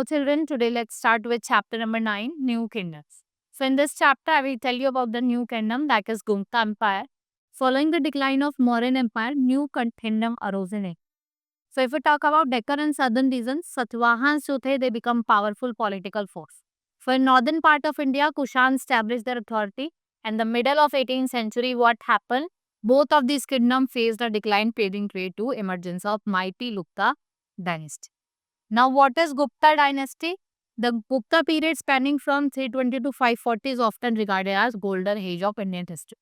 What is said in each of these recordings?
Now children, today let's start with chapter number 9, New Kingdoms. So in this chapter, I will tell you about the new kingdom, that is Gupta Empire. Following the decline of Mauryan Empire, new kingdom arose in it. So if we talk about Deccan and southern regions, Satyavahans jo the, they become powerful political force. For northern part of India, Kushan established their authority. And the middle of 18th century, what happened? Both of these kingdoms faced a decline, paving way to emergence of mighty Gupta dynasty. Now, what is Gupta dynasty? The Gupta period spanning from 320 to 540 is often regarded as golden age of Indian history.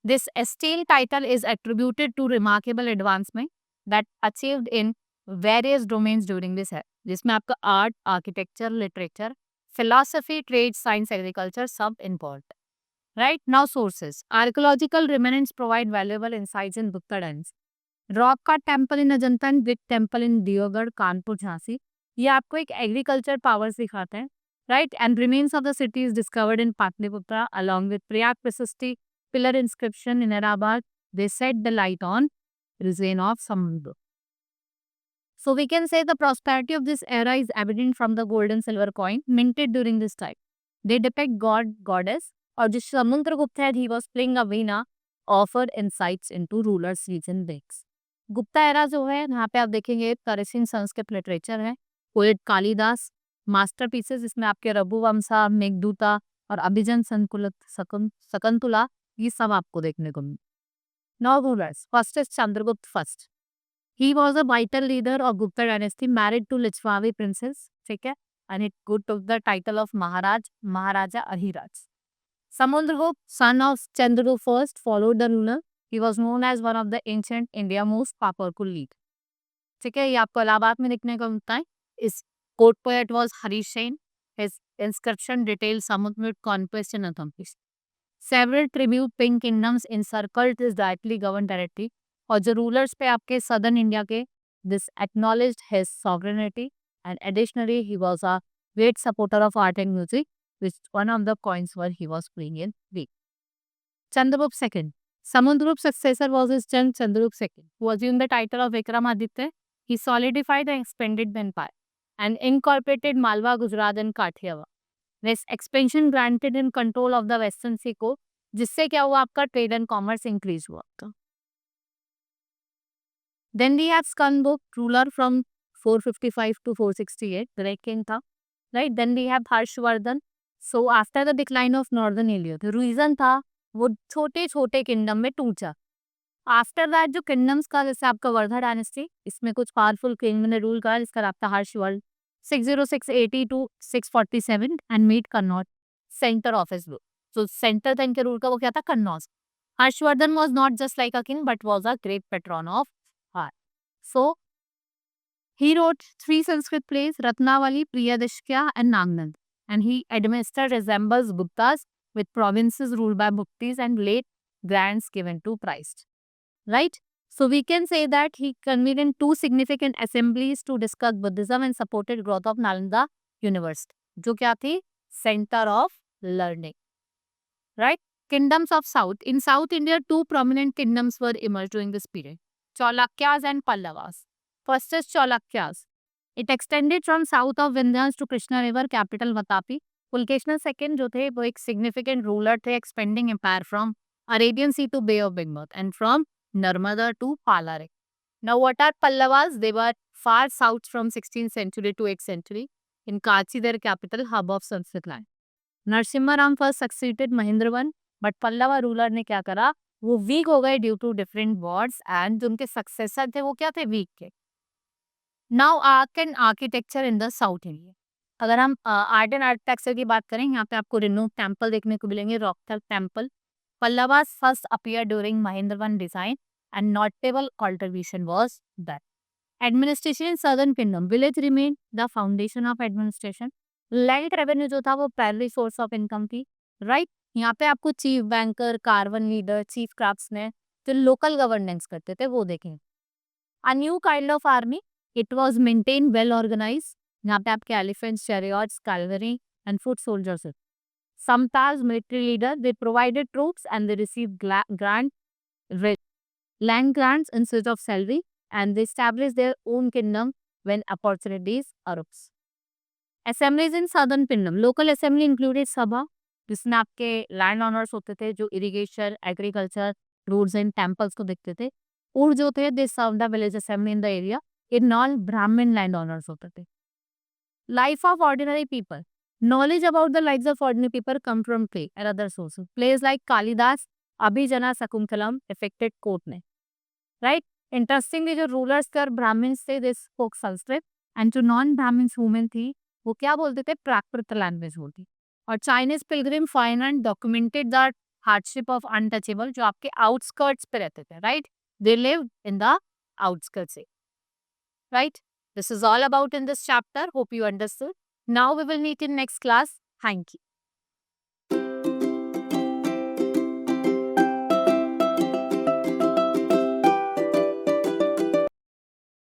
This esteemed title is attributed to remarkable advancement that achieved in various domains during this era, जिसमें आपका art, architecture, literature, philosophy, trade, science, agriculture सब involved. Right now, sources. Archaeological remnants provide valuable insights in Gupta dynasty. Rock का temple in Ajanta and big temple in Deogarh Kanpur Jhansi ये आपको एक agriculture power सिखाते हैं right and remains of the city is discovered in Pataliputra along with Prayag Prashasti pillar inscription in Allahabad they set the light on reign of Samudra. So we can say the prosperity of this era is evident from the gold and silver coin minted during this time. They depict god, goddess, और जो समुद्रगुप्त है he was playing a veena offered insights into rulers' region breaks. Gupta era जो है यहाँ पे आप देखेंगे तरिशीन Sanskrit literature है, पोएट कालिदास, मास्टरपीसेस इसमें आपके रघुवंशा, मेघदूता और अभिजन संकुलित शकुंतला ये सब आपको देखने को मिले. Now rulers. First is Chandragupta first. He was a vital leader of Gupta dynasty, married to Lichwavi princess, ठीक है, and it took the title of Maharaja Ahiraj. Samudragupta, son of Chandragupta first, followed the ruler. He was known as one of the ancient India most powerful leader. ठीक है, ये आपको इलाहाबाद में देखने को मिलता है. इस court poet was Harish Sen. His inscription details Samudra conquest and accomplishment. Several tribute paying kingdoms encircled his directly governed territory. और जो रूलर्स पे आपके सदर्न इंडिया के this acknowledged his sovereignty and additionally he was a great supporter of art and music, which one of the coins where he was playing in Greek. Chandragupta II. Samudragupta's successor was his son Chandragupta II, who assumed the title of Vikramaditya. He solidified and expanded the empire and incorporated Malwa, Gujarat and Kathiawar. This expansion granted him control of the western sea coast, जिससे क्या हुआ आपका trade and commerce increase हुआ आपका. Then we have Skanbuk, ruler from 455 to 468, great king था, right? Then we have Harshvardhan. So after the decline of northern India, the reason था वो छोटे छोटे किंगडम में टूटा. आफ्टर दैट जो किंगडम्स का जैसे आपका वर्धा डायनेस्टी, इसमें कुछ पावरफुल किंग ने रूल करा, जिसका नाम था Harshvardhan 60680 to 647 and made Kannauj centre of his rule. तो सेंटर था इनके रूल का वो क्या था, Kannauj. Harshvardhan was not just like a king but was a great patron of art. So he wrote 3 Sanskrit plays, Ratnavali, Priyadashya and Nangnand, and he administered resembles Guptas with provinces ruled by Bhuktis and late grants given to priests. Right? So we can say that he convened in 2 significant assemblies to discuss Buddhism and supported growth of Nalanda University, जो क्या थी, center of learning. Right? Kingdoms of South. In South India, 2 prominent kingdoms were emerged during this period. Chalukyas and Pallavas. First is Chalukyas. It extended from south of Vindhyas to Krishna River, capital Vatapi. Pulkeshna II जो थे वो एक significant ruler थे, expanding empire from Arabian Sea to Bay of Bengal and from Narmada to Palarek. Now what are Pallavas? They were far south from 16th century to 8th century. In Kachi, their capital, hub of Sanskrit land. Narasimha Ram first succeeded Mahendravan, but Pallava ruler ने क्या करा, वो weak हो गए due to different wars and जो उनके successor थे वो क्या थे, वीक के. Now art and architecture in the South India. अगर हम आर्ट एंड आर्किटेक्चर की बात करें, यहाँ पे आपको रिनोव टेम्पल देखने को मिलेंगे, रॉकथल temple. Pallavas first appear during Mahendravarman design and notable contribution was that. Administration in southern kingdom. Village remain the foundation of administration. Land revenue जो था वो प्राइमरी सोर्स ऑफ इनकम थी, राइट. यहाँ पे आपको chief banker, caravan leader, chief craftsman जो local governance करते थे वो देखेंगे. A new kind of army, it was maintain well organise. यहाँ पे आपके elephants, chariots, cavalry and foot soldiers. समताज military leader, they provided troops and they received grant land grants instead of salary, and they established their own kingdom when opportunities arose. Assemblies in Southern Kingdom. Local assembly included सभा, जिसमें आपके land owners होते थे जो irrigation, agriculture, roads and temples को देखते थे, और जो थे they serve the village assembly in the area, in all Brahmin land owners होते थे. Life of ordinary people. Knowledge about the lives of ordinary people come from play and other sources. Plays like Kalidas, Abhijana Sakuntalam affected court ने. Right? Interestingly, जो rulers थे और Brahmins थे, they spoke Sanskrit, and to non-Brahmins women थी, वो क्या बोलते थे? प्राकृत लैंग्वेज बोलती. और Chinese pilgrim find and documented the hardship of untouchable, जो आपके outskirts पे रहते थे, right? They lived in the outskirts. Right? This is all about in this chapter. Hope you understood. Now we will meet in next class. Thank you.